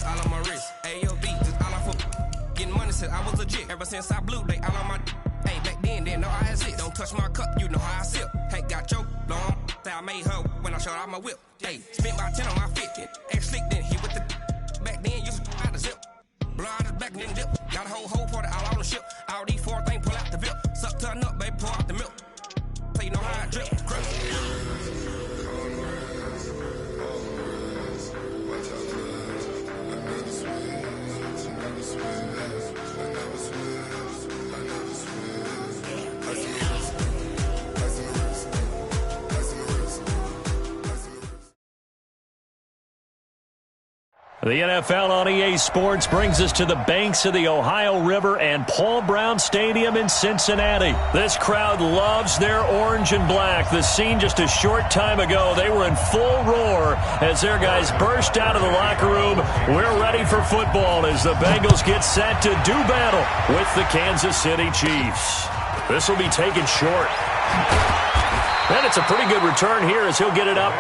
All on my wrist, AOD, just all off of getting money since I was legit. Ever since I blew, they all on my. Hey, back then, didn't know I had it. Don't touch my cup, you know how I sip. Hey, got choked, long. Say I made her when I showed out my whip. Hey, spent about 10 on my fit. Ex-slick, then hit with the. Back then, used to out the zip. Blood is back and then dip. Got a whole party all on the ship. All these four things pull out the VIP. Suck, turn up, baby, pour out the milk. So you know how I drip. The NFL on EA Sports brings us to the banks of the Ohio River and Paul Brown Stadium in Cincinnati. This crowd loves their orange and black. The scene just a short time ago, they were in full roar as their guys burst out of the locker room. We're ready for football as the Bengals get set to do battle with the Kansas City Chiefs. This will be taken short. And it's a pretty good return here as he'll get it up.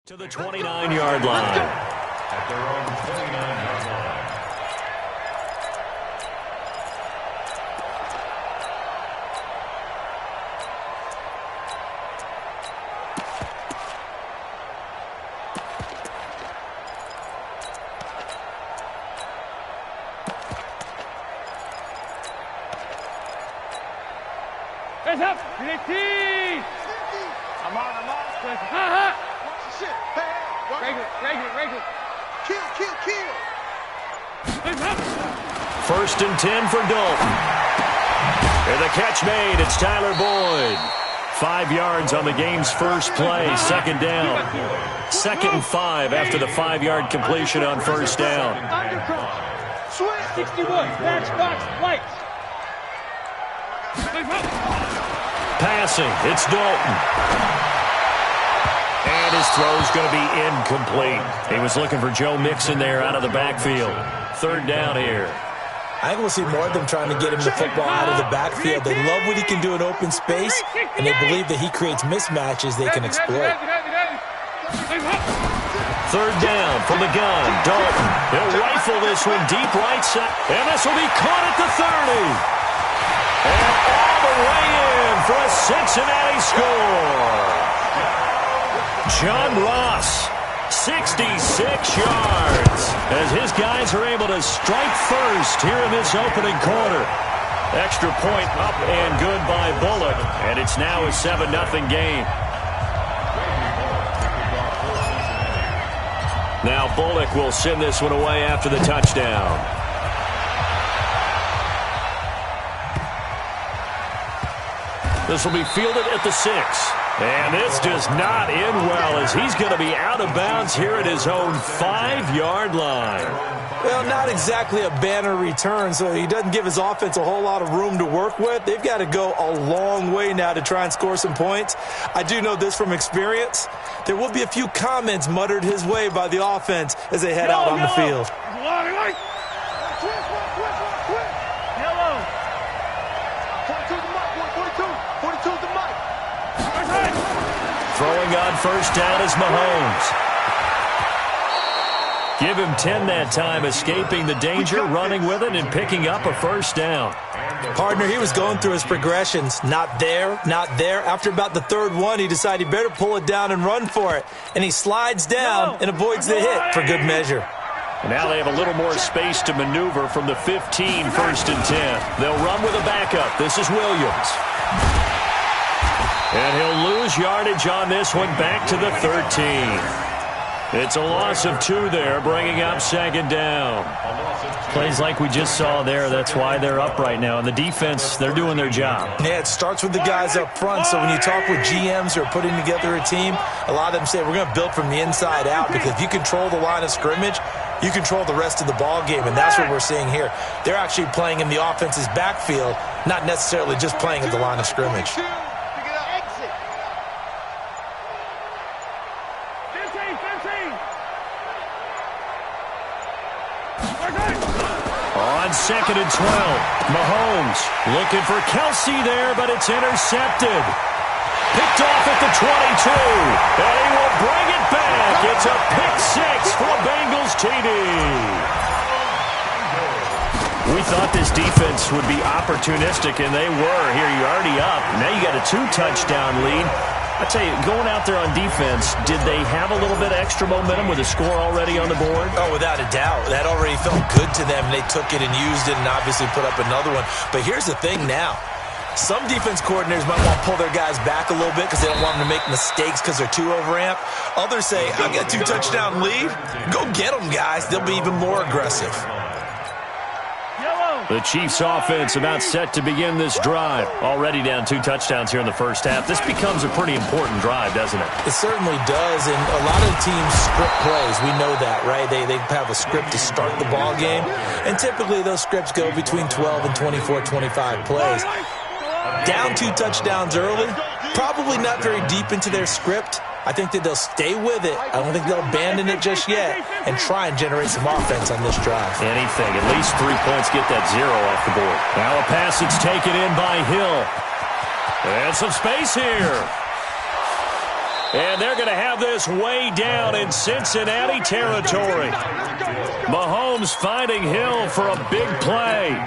To the 29-yard line. At their own 29-yard line. Hands up! I'm on. Regular. Kill. First and 10 for Dalton. And the catch made. It's Tyler Boyd. 5 yards on the game's first play. Second down. 2nd and 5 after the 5-yard completion on first down. Swing. 61. Matchbox lights. Passing. It's Dalton. And his throw's going to be incomplete. He was looking for Joe Mixon there out of the backfield. 3rd down here. I think we'll see more of them trying to get him the football out of the backfield. They love what he can do in open space, and they believe that he creates mismatches they can exploit. 3rd down from the gun. Dalton. He'll rifle this one deep right side. And this will be caught at the 30. And all the way in for a Cincinnati score. John Ross, 66 yards, as his guys are able to strike first here in this opening quarter. Extra point up and good by Bullock, and it's now a 7-0 game. Now Bullock will send this one away after the touchdown. This will be fielded at the 6. And this does not end well as he's going to be out of bounds here at his own 5-yard line. Well, not exactly a banner return, so he doesn't give his offense a whole lot of room to work with. They've got to go a long way now to try and score some points. I do know this from experience. There will be a few comments muttered his way by the offense as they head out on the field. Throwing on first down is Mahomes. Give him 10 that time, escaping the danger, running with it, and picking up a first down. Partner, he was going through his progressions. Not there, not there. After about the 3rd one, he decided he better pull it down and run for it. And he slides down and avoids the hit for good measure. And now they have a little more space to maneuver from the 15, 1st and 10. They'll run with a backup. This is Williams. And he'll lose yardage on this one back to the 13. It's a loss of 2 there, bringing up second down. Plays like we just saw there, that's why they're up right now. And the defense, they're doing their job. Yeah, it starts with the guys up front. So when you talk with GMs who are putting together a team, a lot of them say we're going to build from the inside out, because if you control the line of scrimmage, you control the rest of the ball game, and that's what we're seeing here. They're actually playing in the offense's backfield, not necessarily just playing at the line of scrimmage. On 2nd and 12, Mahomes looking for Kelsey there, but it's intercepted. Picked off at the 22, and he will bring it back. It's a pick 6 for a Bengals TD. We thought this defense would be opportunistic, and they were. Here, you're already up. Now you got a 2-touchdown lead. I tell you, going out there on defense, did they have a little bit of extra momentum with a score already on the board? Oh, without a doubt. That already felt good to them. They took it and used it and obviously put up another one. But here's the thing now. Some defense coordinators might want to pull their guys back a little bit because they don't want them to make mistakes because they're too overamped. Others say, I got a 2-touchdown lead. Go get them, guys. They'll be even more aggressive. The Chiefs offense about set to begin this drive. Already down 2 touchdowns here in the first half. This becomes a pretty important drive, doesn't it? It certainly does, and a lot of teams script plays. We know that, right? They have a script to start the ball game, and typically those scripts go between 12 and 24, 25 plays. Down 2 touchdowns early, probably not very deep into their script. I think that they'll stay with it. I don't think they'll abandon it just yet and try and generate some offense on this drive. Anything. At least 3 points, get that 0 off the board. Now a pass that's taken in by Hill. And some space here. And they're going to have this way down in Cincinnati territory. Mahomes finding Hill for a big play.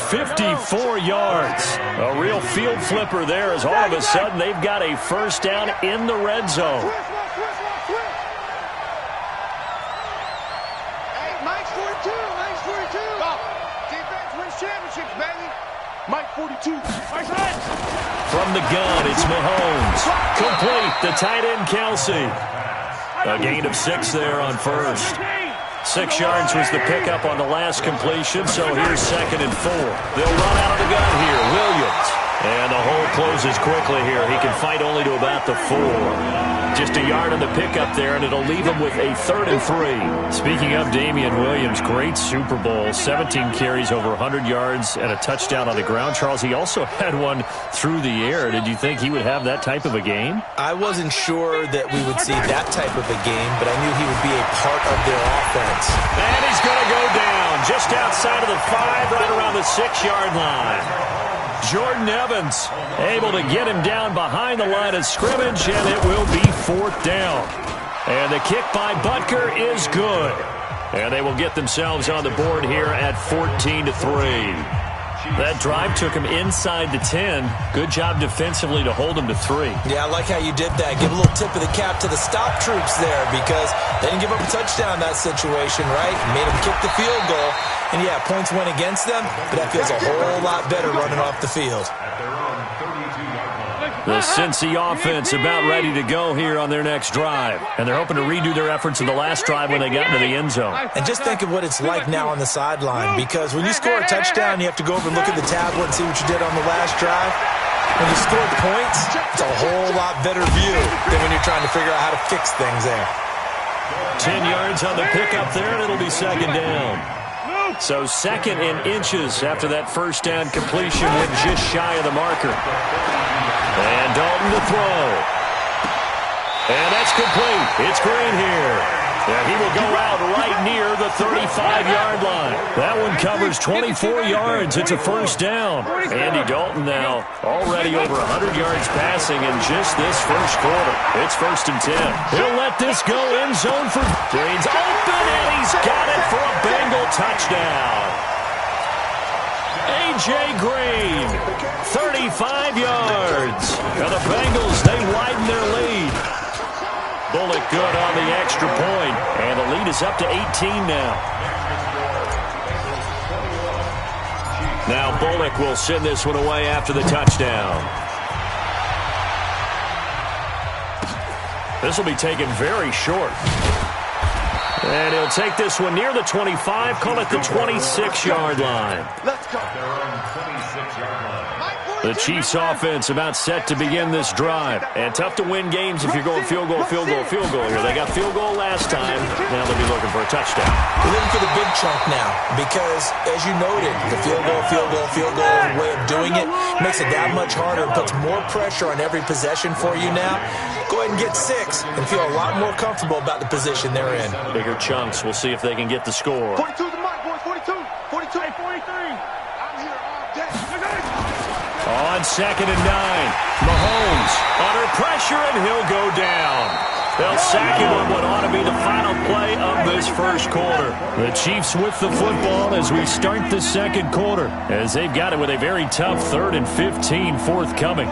54 yards. A real field flipper there as all of a sudden they've got a first down in the red zone. Hey, Mike's 42. Mike's 42. Defense wins championships, baby. Mike 42. Mike's hot. From the gun, it's Mahomes. Complete. The tight end, Kelsey. A gain of 6 there on first. 6 yards was the pickup on the last completion, so here's 2nd and 4. They'll run out of the gun here. Williams. And the hole closes quickly here. He can fight only to about the 4. Just a yard on the pickup there, and it'll leave him with a 3rd and 3. Speaking of Damian Williams, great Super Bowl. 17 carries, over 100 yards, and a touchdown on the ground. Charles, he also had one through the air. Did you think he would have that type of a game? I wasn't sure that we would see that type of a game, but I knew he would be a part of their offense. And he's going to go down just outside of the 5, right around the 6-yard line. Jordan Evans able to get him down behind the line of scrimmage, and it will be 4th down. And the kick by Butker is good. And they will get themselves on the board here at 14-3. That drive took him inside the 10. Good job defensively to hold him to 3. Yeah, I like how you did that. Give a little tip of the cap to the stop troops there, because they didn't give up a touchdown in that situation, right? Made them kick the field goal. And, yeah, points went against them, but that feels a whole lot better running off the field. The Cincy offense about ready to go here on their next drive. And they're hoping to redo their efforts in the last drive when they got into the end zone. And just think of what it's like now on the sideline, because when you score a touchdown, you have to go over and look at the tablet and see what you did on the last drive. When you score points, it's a whole lot better view than when you're trying to figure out how to fix things there. 10 yards on the pickup there, and it'll be 2nd down. So 2nd in inches after that first down completion, went just shy of the marker. And Dalton to throw. And that's complete. It's Green here. And he will go out right near the 35-yard line. That one covers 24 yards. It's a first down. Andy Dalton now already over 100 yards passing in just this first quarter. It's 1st and 10. He'll let this go in zone for Green's open, and he's got it for a Bengal touchdown. A.J. Green, 35 yards. And the Bengals, they widen their lead. Bullock good on the extra point, and the lead is up to 18 now. Now Bullock will send this one away after the touchdown. This will be taken very short. And he'll take this one near the 25, call it the 26-yard line. Let's go. At their own 26-yard line. The Chiefs offense about set to begin this drive. And tough to win games if you're going field goal, field goal, field goal here. They got field goal last time. Now they'll be looking for a touchdown. We're looking for the big chunk now because, as you noted, the field goal way of doing it makes it that much harder and puts more pressure on every possession for you now. Go ahead and get 6 and feel a lot more comfortable about the position they're in. Bigger chunks. We'll see if they can get the score. 42 to the mic, boys. 42. 42. Hey, 43. I'm here all day. On 2nd and 9, Mahomes under pressure, and he'll go down. They'll sack him on what ought to be the final play of this first quarter. The Chiefs with the football as we start the second quarter, as they've got it with a very tough 3rd and 15 forthcoming.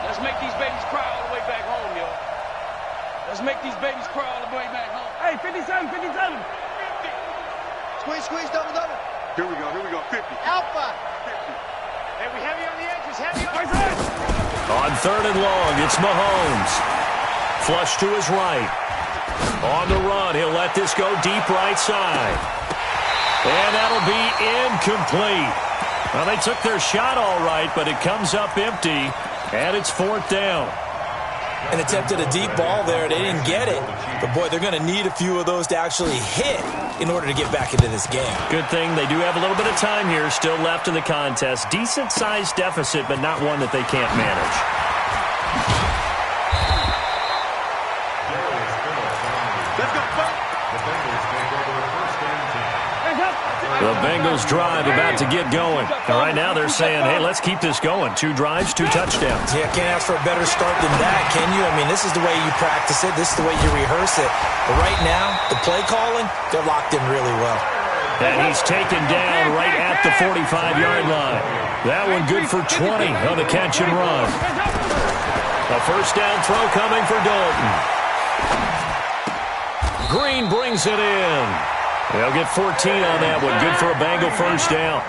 Let's make these babies cry all the way back home, yo. Let's make these babies cry all the way back home. Hey, 57, 57. 50. Squeeze, double. Here we go. 50. Alpha. 50. Hey, we heavy on the edges, heavy on the edges. On 3rd and long, it's Mahomes. Flush to his right. On the run, he'll let this go deep right side. And that'll be incomplete. Well, they took their shot all right, but it comes up empty, and it's 4th down. And attempted a deep ball there. They didn't get it. But, boy, they're going to need a few of those to actually hit in order to get back into this game. Good thing they do have a little bit of time here still left in the contest. Decent-sized deficit, but not one that they can't manage. Let's go. The Bengals drive about to get going. And right now they're saying, hey, let's keep this going. 2 drives, 2 touchdowns. Yeah, can't ask for a better start than that, can you? I mean, this is the way you practice it. This is the way you rehearse it. But right now, the play calling, they're locked in really well. And he's taken down right at the 45-yard line. That one good for 20 on the catch and run. A first down throw coming for Dalton. Green brings it in. They'll get 14 on that one. Good for a Bengal first down.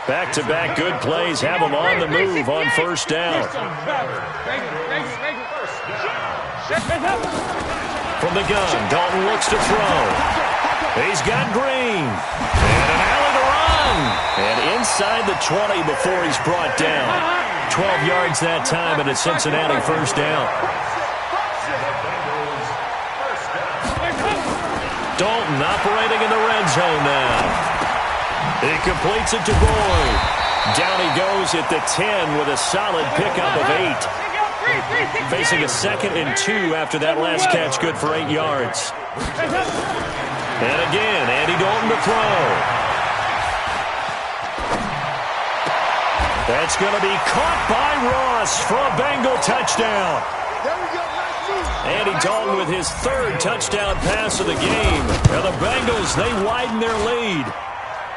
Back-to-back good plays have them on the move on first down. From the gun, Dalton looks to throw. He's got Green. And an alley to run. And inside the 20 before he's brought down. 12 yards that time, and a Cincinnati first down. Dalton operating in the red zone now. He completes it to Boyd. Down he goes at the 10 with a solid pickup of 8. Facing a 2nd and 2 after that last catch, good for 8 yards. And again, Andy Dalton to throw. That's going to be caught by Ross for a Bengal touchdown. There we go. Andy Dalton with his 3rd touchdown pass of the game. Now the Bengals, they widen their lead.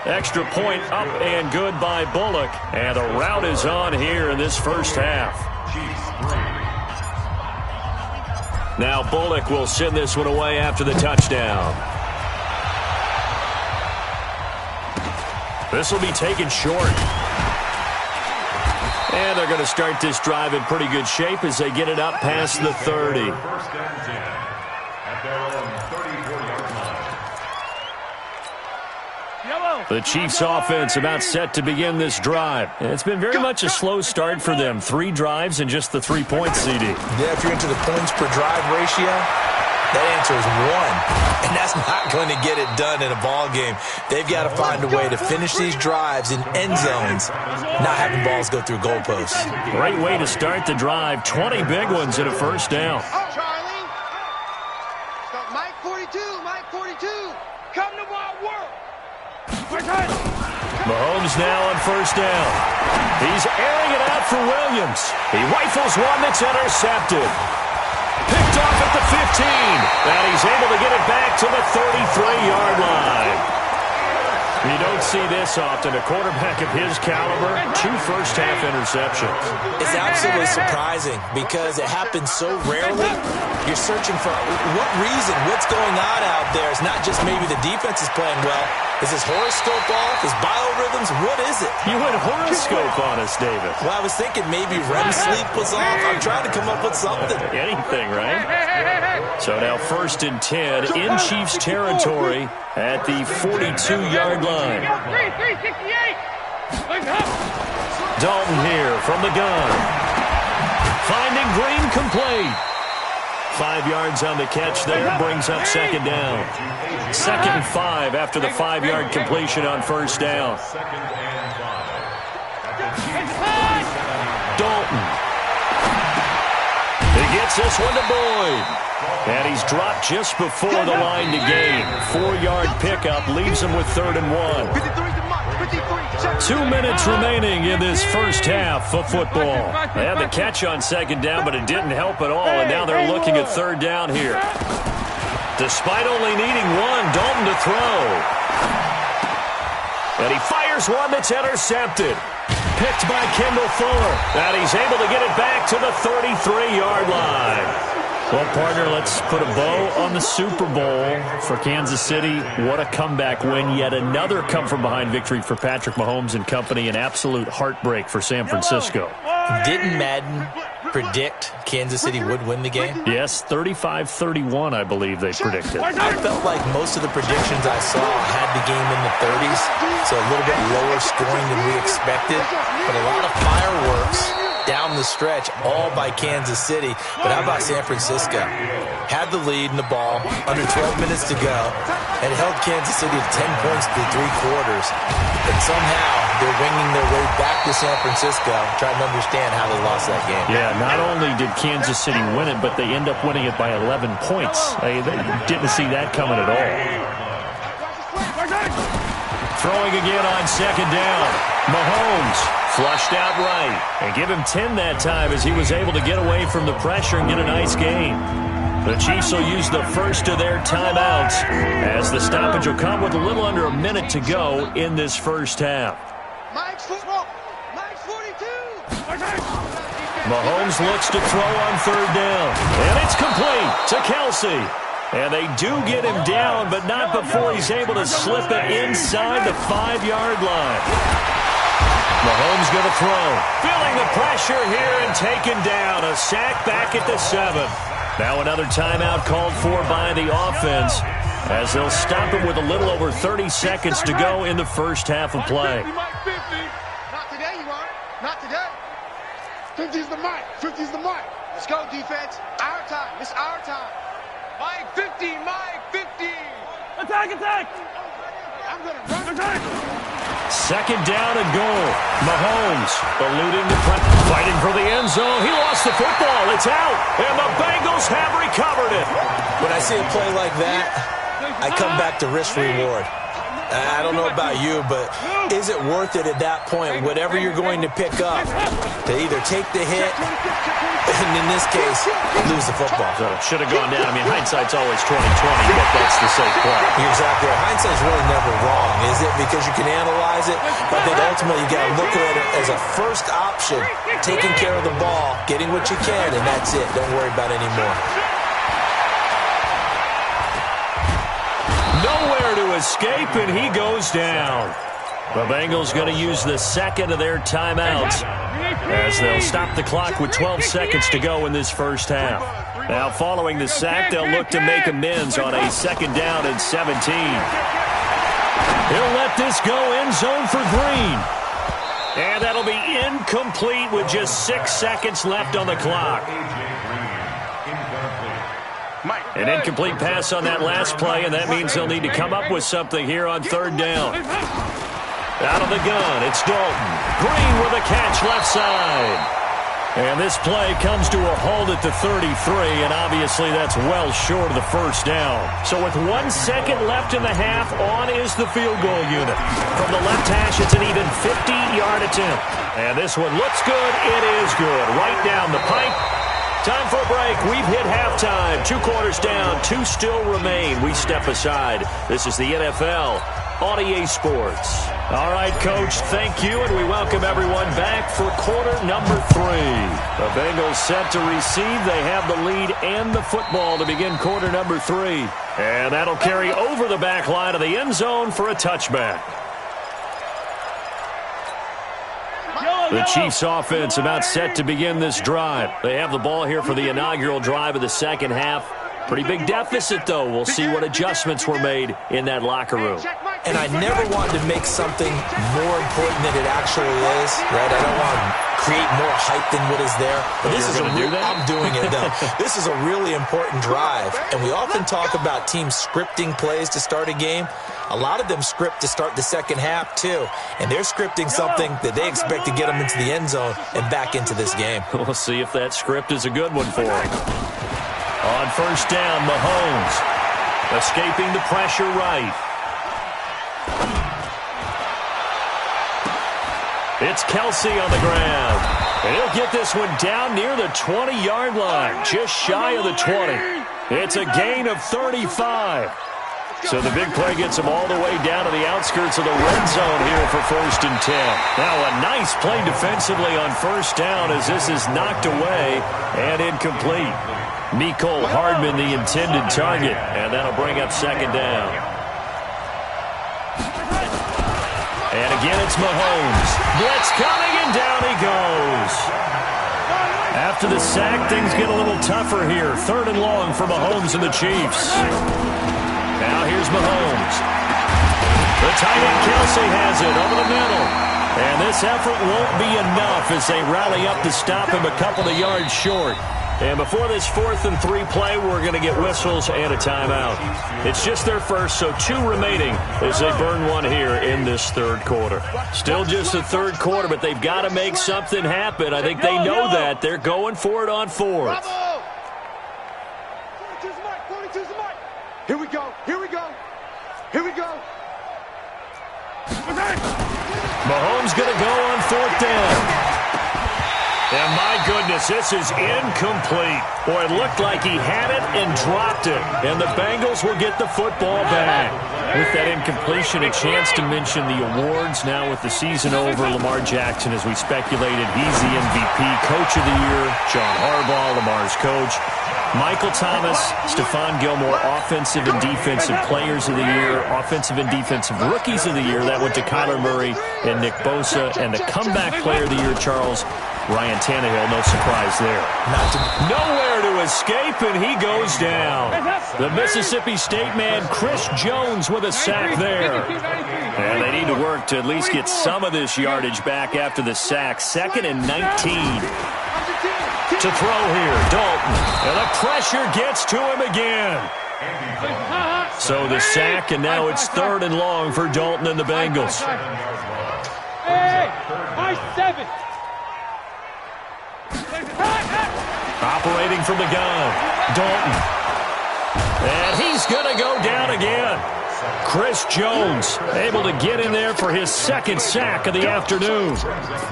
Extra point up and good by Bullock. And the rout is on here in this first half. Now Bullock will send this one away after the touchdown. This will be taken short. And they're going to start this drive in pretty good shape as they get it up past the 30. First and 10 at their own 34-yard line. The Chiefs offense about set to begin this drive. And it's been very much a slow start for them. 3 drives and just the 3 points, CD. Yeah, if you're into the points per drive ratio, that answer is 1. And that's not going to get it done in a ball game. They've got to find a way to finish these drives in end zones, not having balls go through goalposts. Great way to start the drive. 20 big ones and a first down. Charlie. Stop Mike 42. Mike 42. Come to my world. Mahomes now on first down. He's airing it out for Williams. He rifles one that's intercepted. Picked off at the 15. And he's able to get it back to the 33-yard line. You don't see this often. A quarterback of his caliber, 2 first-half interceptions. It's absolutely surprising because it happens so rarely. You're searching for what reason, what's going on out there. It's not just maybe the defense is playing well. Is his horoscope off? His biorhythms? What is it? You went horoscope on us, David. Well, I was thinking maybe REM sleep was off. I'm trying to come up with something. Anything, right? So now 1st and 10 in Chiefs territory at the 42-yard line. Dalton here from the gun. Finding Green complete. 5 yards on the catch there, brings up 2nd down. 2nd and 5 after the 5-yard completion on 1st down. Dalton. He gets this one to Boyd. And he's dropped just before the line to gain. 4-yard pickup leaves him with 3rd and 1. 2 minutes remaining in this first half of football. They had the catch on 2nd down, but it didn't help at all. And now they're looking at 3rd down here. Despite only needing 1, Dalton to throw. And he fires one that's intercepted. Picked by Kendall Fuller. And he's able to get it back to the 33-yard line. Well, partner, let's put a bow on the Super Bowl for Kansas City. What a comeback win. Yet another come-from-behind victory for Patrick Mahomes and company. An absolute heartbreak for San Francisco. Didn't Madden predict Kansas City would win the game? Yes, 35-31, I believe they predicted. I felt like most of the predictions I saw had the game in the 30s, so a little bit lower scoring than we expected, but a lot of fireworks down the stretch, all by Kansas City. But how about San Francisco? Had the lead in the ball, under 12 minutes to go, and held Kansas City to 10 points through 3 quarters. And somehow they're winging their way back to San Francisco, trying to understand how they lost that game. Yeah, not only did Kansas City win it, but they end up winning it by 11 points. They didn't see that coming at all. Throwing again on 2nd down. Mahomes flushed out right. And give him 10 that time as he was able to get away from the pressure and get a nice gain. The Chiefs will use the first of their timeouts as the stoppage will come with a little under a minute to go in this first half. Mike's football. Mike's 42. Mahomes looks to throw on 3rd down. And it's complete to Kelsey. And they do get him down, but not before he's able to slip it inside the 5-yard line. Mahomes going to throw. Feeling the pressure here and taken down. A sack back at the 7. Now another timeout called for by the offense as they'll stop it with a little over 30 seconds to go in the first half of play. Not today, you are. Not today. 50's the mic. 50's the mic. Let's go, defense. Our time. It's our time. Mike 50. Mike 50. Attack, attack. I'm going to run. Attack. 2nd down and goal. Mahomes eluding the pressure. Fighting for the end zone. He lost the football. It's out. And the Bengals have recovered it. When I see a play like that, I come back to risk reward. I don't know about you, but is it worth it at that point, whatever you're going to pick up, to either take the hit, and in this case, lose the football? So it should have gone down. I mean, hindsight's always 20/20, but that's the safe play. You're exactly right. Hindsight's really never wrong, is it? Because you can analyze it, but then ultimately you got to look at it as a first option, taking care of the ball, getting what you can, and that's it. Don't worry about it anymore. Nowhere to escape, and he goes down. The Bengals going to use the 2nd of their timeouts as they'll stop the clock with 12 seconds to go in this first half. Now, following the sack, they'll look to make amends on a 2nd down and 17. He'll let this go end zone for Green. And that'll be incomplete with just 6 seconds left on the clock. An incomplete pass on that last play, and that means they'll need to come up with something here on 3rd down. Out of the gun, it's Dalton. Green with a catch left side. And this play comes to a halt at the 33, and obviously that's well short of the first down. So with 1 second left in the half, on is the field goal unit. From the left hash, it's an even 50-yard attempt. And this one looks good. It is good. Right down the pipe. Time for a break. We've hit halftime. 2 quarters down. 2 still remain. We step aside. This is the NFL on EA Sports. All right, Coach, thank you, and we welcome everyone back for quarter number 3. The Bengals set to receive. They have the lead and the football to begin quarter number 3. And that'll carry over the back line of the end zone for a touchback. The Chiefs offense about set to begin this drive. They have the ball here for the inaugural drive of the second half. Pretty big deficit, though. We'll see what adjustments were made in that locker room. And I never wanted to make something more important than it actually is, right? I don't want to create more hype than what is there. But this is I'm doing it, though. This is a really important drive. And we often talk about teams scripting plays to start a game. A lot of them script to start the second half, too. And they're scripting something that they expect to get them into the end zone and back into this game. We'll see if that script is a good one for them. On first down, Mahomes escaping the pressure right. It's Kelsey on the ground. And he'll get this one down near the 20-yard line, just shy of the 20. It's a gain of 35. So the big play gets him all the way down to the outskirts of the red zone here for first and 10. Now a nice play defensively on first down as this is knocked away and incomplete. Mecole Hardman the intended target, and that'll bring up second down. And again it's Mahomes. Blitz coming, and down he goes. After the sack, things get a little tougher here. Third and long for Mahomes and the Chiefs. Now here's Mahomes. The tight end Kelsey has it over the middle. And this effort won't be enough as they rally up to stop him a couple of yards short. And before this 4th and 3 play, we're going to get whistles and a timeout. It's just their first, so 2 remaining as they burn one here in this third quarter. Still just the third quarter, but they've got to make something happen. I think they know that. They're going for it on 4th. Here we go. Here we go. Here we go. Mahomes going to go on 4th down. And my goodness, this is incomplete. Boy, it looked like he had it and dropped it. And the Bengals will get the football back. With that incompletion, a chance to mention the awards. Now with the season over, Lamar Jackson, as we speculated, he's the MVP, Coach of the Year. John Harbaugh, Lamar's coach. Michael Thomas, Stephon Gilmore, Offensive and Defensive Players of the Year, Offensive and Defensive Rookies of the Year. That went to Kyler Murray and Nick Bosa. And the Comeback Player of the Year, Charles, Ryan Tannehill, no surprise there. Nowhere to escape, and he goes down. The Mississippi State man, Chris Jones, with a sack there. And they need to work to at least get some of this yardage back after the sack. 2nd and 19. To throw here, Dalton. And the pressure gets to him again. So the sack, and now it's 3rd and long for Dalton and the Bengals. Hey, my 7. Operating from the gun, Dalton. And he's going to go down again. Chris Jones able to get in there for his 2nd sack of the afternoon.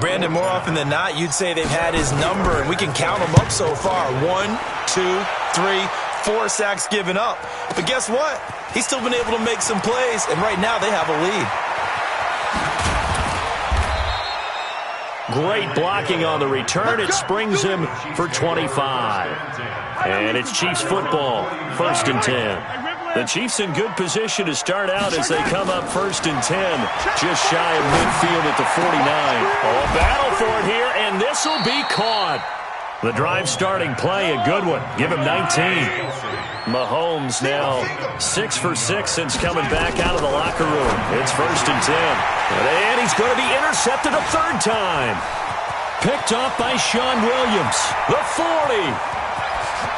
Brandon, more often than not, you'd say they've had his number, and we can count them up so far. 1, 2, 3, 4 sacks given up. But guess what? He's still been able to make some plays, and right now they have a lead. Great blocking on the return. It springs him for 25. And it's Chiefs football, 1st and 10. The Chiefs in good position to start out as they come up 1st and 10, just shy of midfield at the 49. Oh, a battle for it here, and this will be caught. The drive starting play, a good one. Give him 19. Mahomes now 6 for 6 since coming back out of the locker room. It's 1st and 10. And he's going to be intercepted a 3rd time. Picked off by Sean Williams. The 40.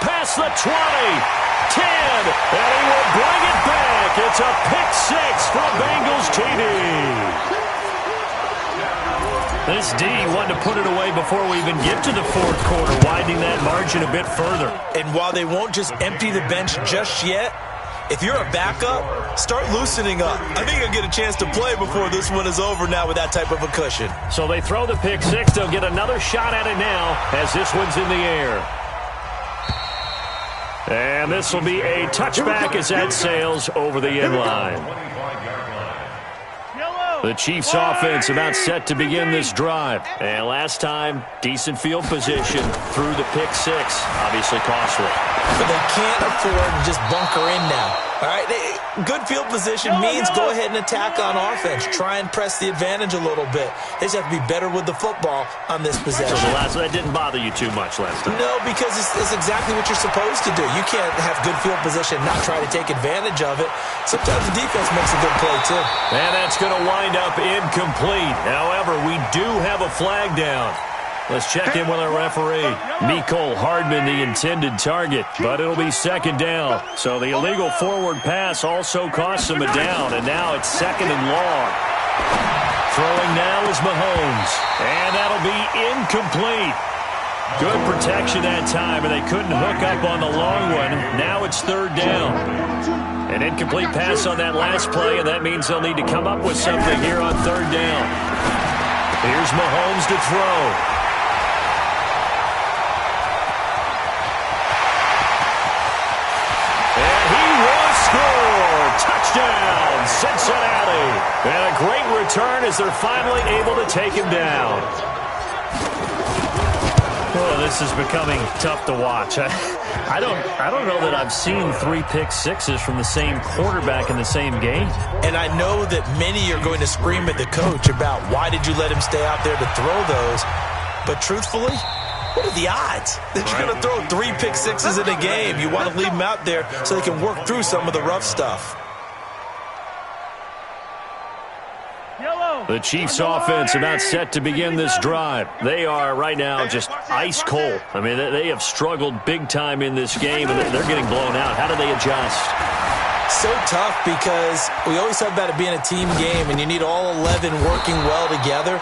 Past the 20. 10. And he will bring it back. It's a pick 6 for a Bengals TD. This D wanted to put it away before we even get to the 4th quarter, widening that margin a bit further. And while they won't just empty the bench just yet, if you're a backup, start loosening up. I think you'll get a chance to play before this one is over now with that type of a cushion. So they throw the pick 6. They'll get another shot at it now as this one's in the air. And this will be a touchback as that sails over the end line. The Chiefs offense about set to begin this drive. And last time, decent field position through the pick six. Obviously costly. But they can't afford to just bunker in now. All right, good field position means go ahead and attack on offense. Try and press the advantage a little bit. They just have to be better with the football on this possession. So that didn't bother you too much last time? No, because it's exactly what you're supposed to do. You can't have good field position and not try to take advantage of it. Sometimes the defense makes a good play, too. And that's going to wind up incomplete. However, we do have a flag down. Let's check in with our referee. Mecole Hardman, the intended target, but it'll be second down. So the illegal forward pass also costs him a down, and now it's second and long. Throwing now is Mahomes, and that'll be incomplete. Good protection that time, and they couldn't hook up on the long one. Now it's third down. An incomplete pass on that last play, and that means they'll need to come up with something here on third down. Here's Mahomes to throw. Touchdown, Cincinnati. And a great return as they're finally able to take him down. Oh, this is becoming tough to watch. I don't know that I've seen 3 pick sixes from the same quarterback in the same game. And I know that many are going to scream at the coach about why did you let him stay out there to throw those. But truthfully, what are the odds that you're going to throw 3 pick sixes in a game? You want to leave them out there so they can work through some of the rough stuff. The Chiefs offense about set to begin this drive. They are right now just ice cold. I mean, they have struggled big time in this game, and they're getting blown out. How do they adjust? So tough because we always talk about it being a team game, and you need all 11 working well together.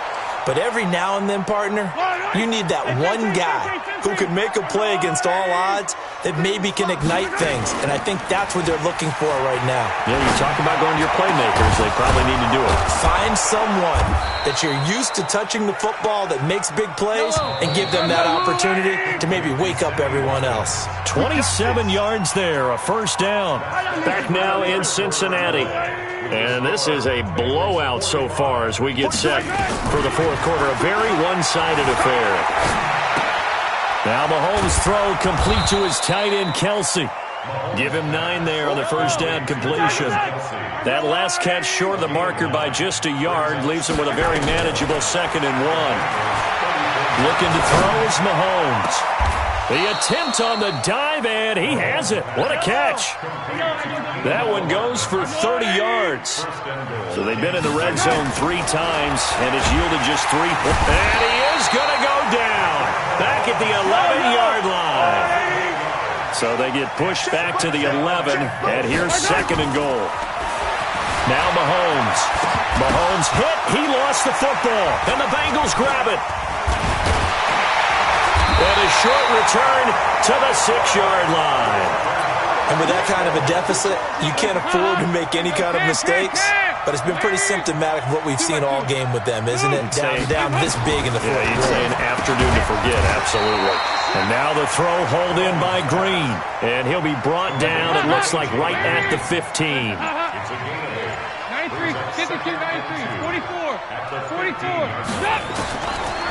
But every now and then, partner, you need that one guy who can make a play against all odds that maybe can ignite things. And I think that's what they're looking for right now. Yeah, you talk about going to your playmakers. They probably need to do it. Find someone that you're used to touching the football that makes big plays and give them that opportunity to maybe wake up everyone else. 27 yards there, a first down. Back now in Cincinnati. And this is a blowout so far as we get set for the fourth quarter. A very one-sided affair. Now Mahomes' throw complete to his tight end, Kelsey. Give him 9 there on the first down completion. That last catch short of the marker by just a yard leaves him with a very manageable 2nd and 1. Looking to throw is Mahomes. The attempt on the dive, and he has it. What a catch. That one goes for 30 yards. So they've been in the red zone 3 times, and it's yielded just 3 points. And he is going to go down back at the 11-yard line. So they get pushed back to the 11, and here's 2nd and goal. Now Mahomes. Mahomes hit. He lost the football, and the Bengals grab it. And a short return to the 6-yard line. And with that kind of a deficit, you can't afford to make any kind of mistakes. But it's been pretty symptomatic of what we've seen all game with them, isn't it? Down this big in the fourth quarter. You'd say an afternoon to forget, absolutely. And now the throw hauled in by Green. And he'll be brought down, it looks like, right at the 15. 93, 52, 93, 44, 44.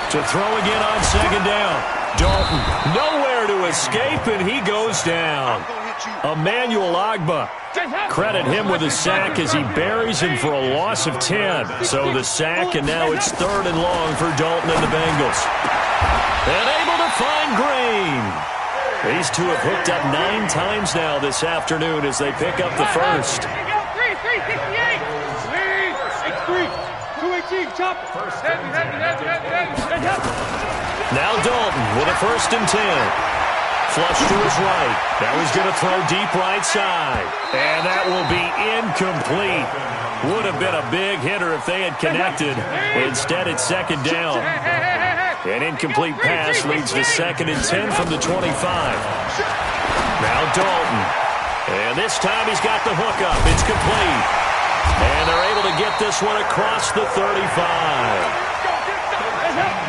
To throw again on 2nd down. Dalton nowhere to escape, and he goes down. Emmanuel Ogbah. Credit him with a sack as he buries him for a loss of 10. So the sack, and now it's 3rd and long for Dalton and the Bengals. And able to find Green. These two have hooked up 9 times now this afternoon as they pick up the first. 368. 218, chop. Now Dalton with a 1st and 10. Flush to his right. Now he's going to throw deep right side. And that will be incomplete. Would have been a big hitter if they had connected. Instead, it's 2nd down. An incomplete pass leads to 2nd and 10 from the 25. Now Dalton. And this time he's got the hookup. It's complete. And they're able to get this one across the 35.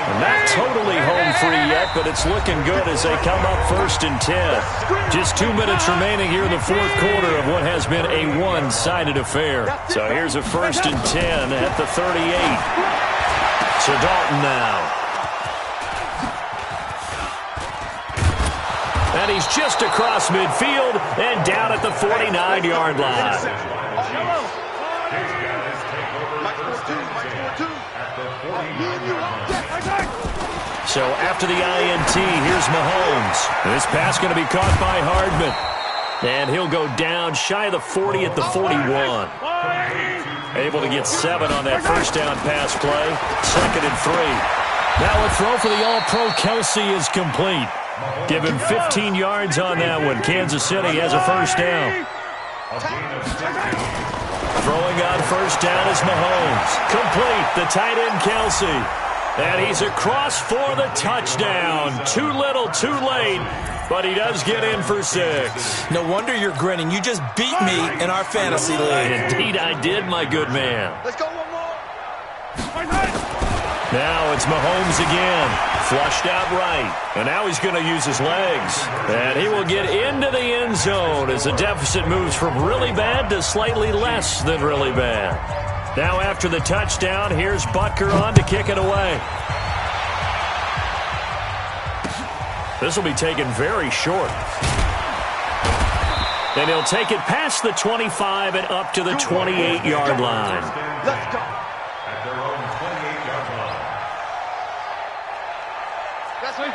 Not totally home free yet, but it's looking good as they come up 1st and 10. Just 2 minutes remaining here in the fourth quarter of what has been a one-sided affair. So here's a 1st and 10 at the 38. To Dalton now. And he's just across midfield and down at the 49-yard line. So after the INT, here's Mahomes. This pass going to be caught by Hardman. And he'll go down shy of the 40 at the 41. Able to get 7 on that first down pass play. 2nd and 3. Now a throw for the All-Pro Kelsey is complete. Give him 15 yards on that one. Kansas City has a first down. Throwing on first down is Mahomes. Complete, the tight end Kelsey. And he's across for the touchdown. Too little, too late, but he does get in for 6. No wonder you're grinning. You just beat me in our fantasy league. Indeed I did, my good man. Let's go one more. Now it's Mahomes again. Flushed out right. And now he's going to use his legs. And he will get into the end zone as the deficit moves from really bad to slightly less than really bad. Now after the touchdown, here's Butker on to kick it away. This will be taken very short. And he'll take it past the 25 and up to the 28-yard line. Let's go. At their own 28-yard line.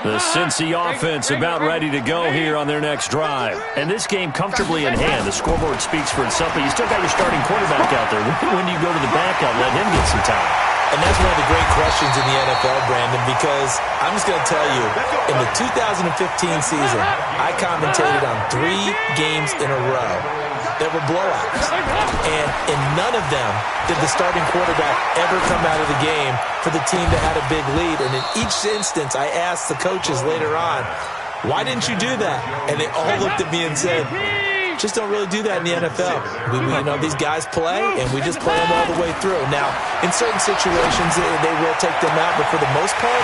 The Cincy offense about ready to go here on their next drive. And this game comfortably in hand. The scoreboard speaks for itself, but you still got your starting quarterback out there. When do you go to the backup? Let him get some time. And that's one of the great questions in the NFL, Brandon, because I'm just going to tell you, in the 2015 season, I commentated on 3 games in a row that were blowouts. And in none of them did the starting quarterback ever come out of the game for the team that had a big lead. And in each instance, I asked the coaches later on, why didn't you do that? And they all looked at me and said, just don't really do that in the NFL. You know, these guys play, and we just play them all the way through. Now, in certain situations, they will take them out, but for the most part,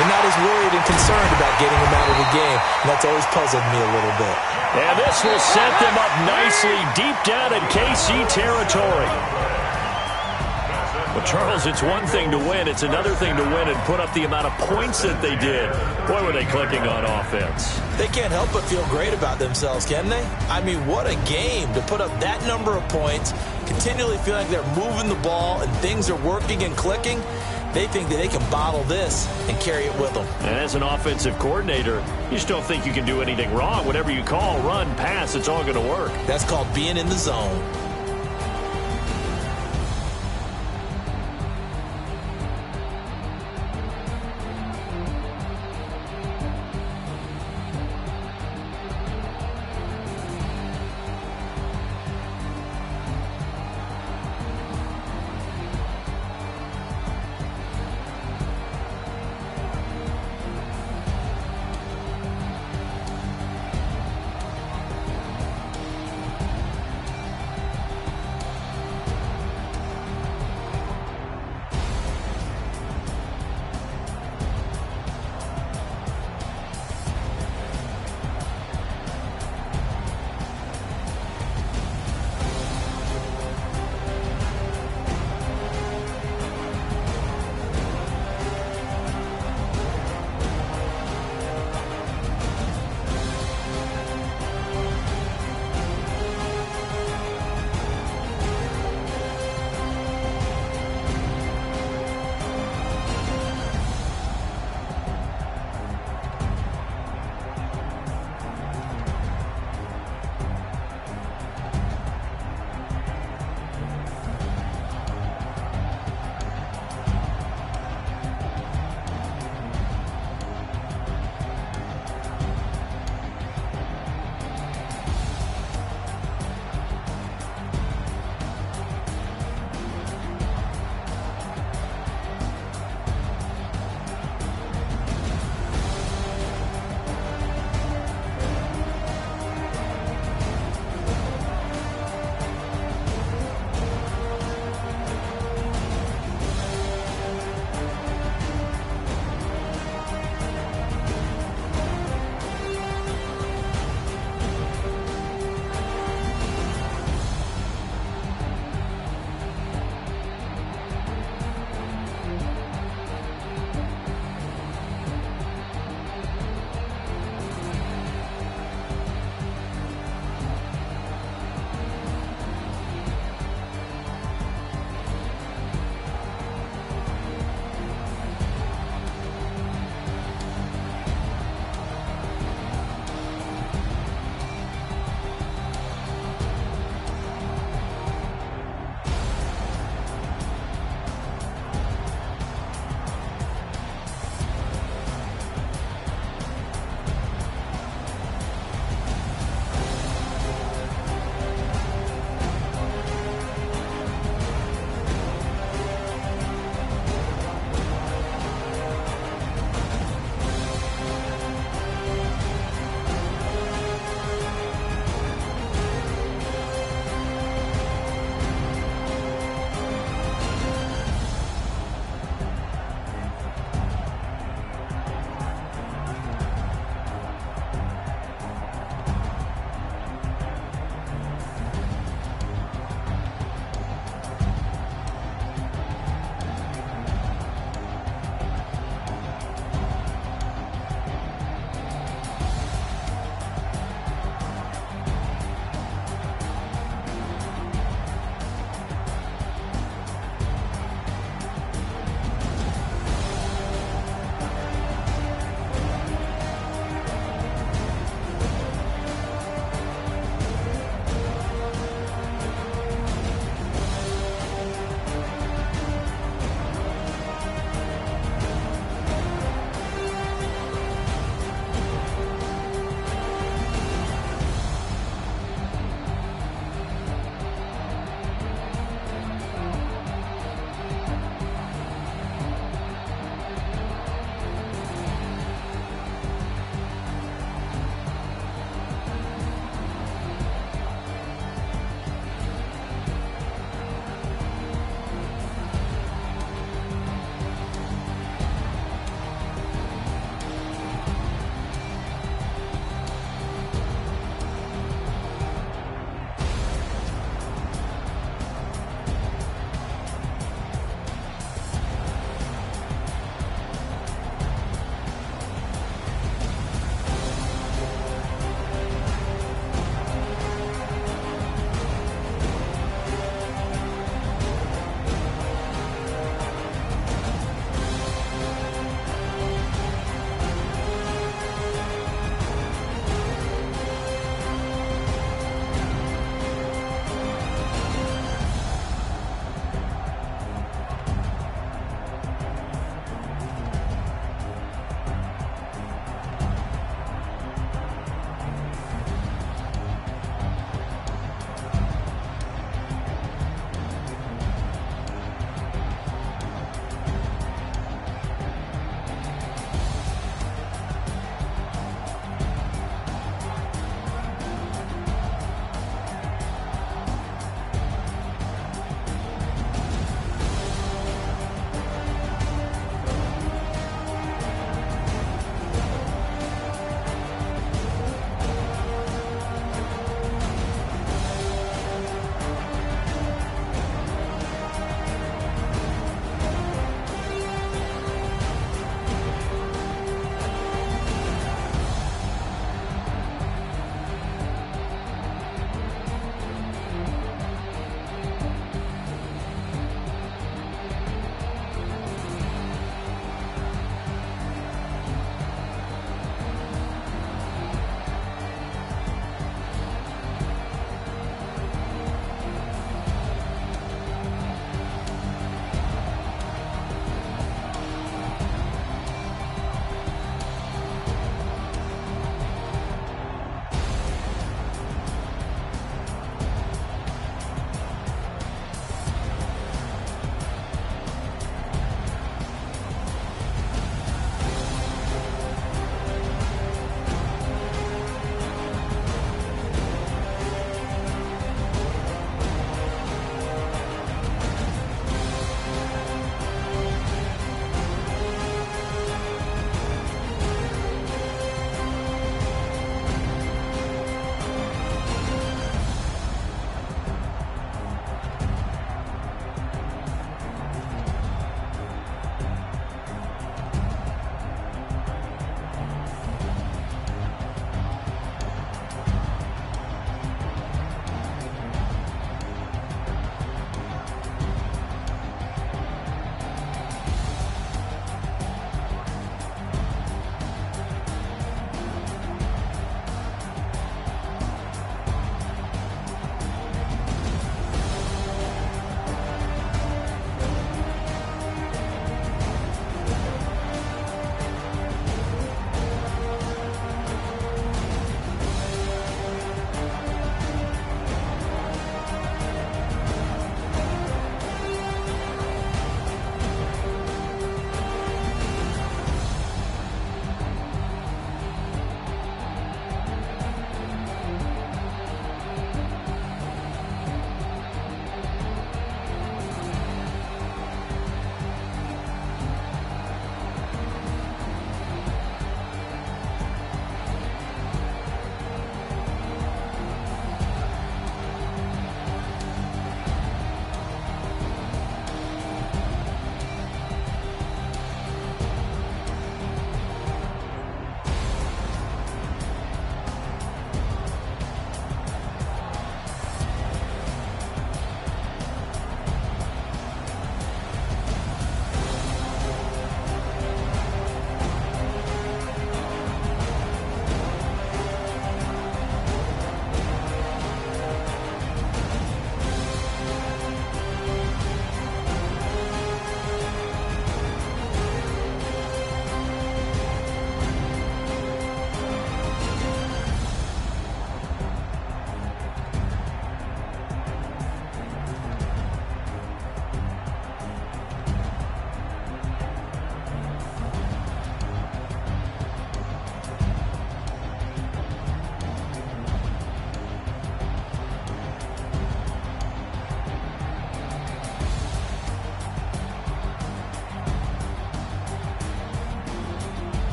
they're not as worried and concerned about getting them out of the game. And that's always puzzled me a little bit. And this will set them up nicely deep down in KC territory. Well, Charles, it's one thing to win. It's another thing to win and put up the amount of points that they did. Boy, were they clicking on offense. They can't help but feel great about themselves, can they? I mean, what a game to put up that number of points, continually feel like they're moving the ball and things are working and clicking. They think that they can bottle this and carry it with them. And as an offensive coordinator, you just don't think you can do anything wrong. Whatever you call, run, pass, it's all going to work. That's called being in the zone.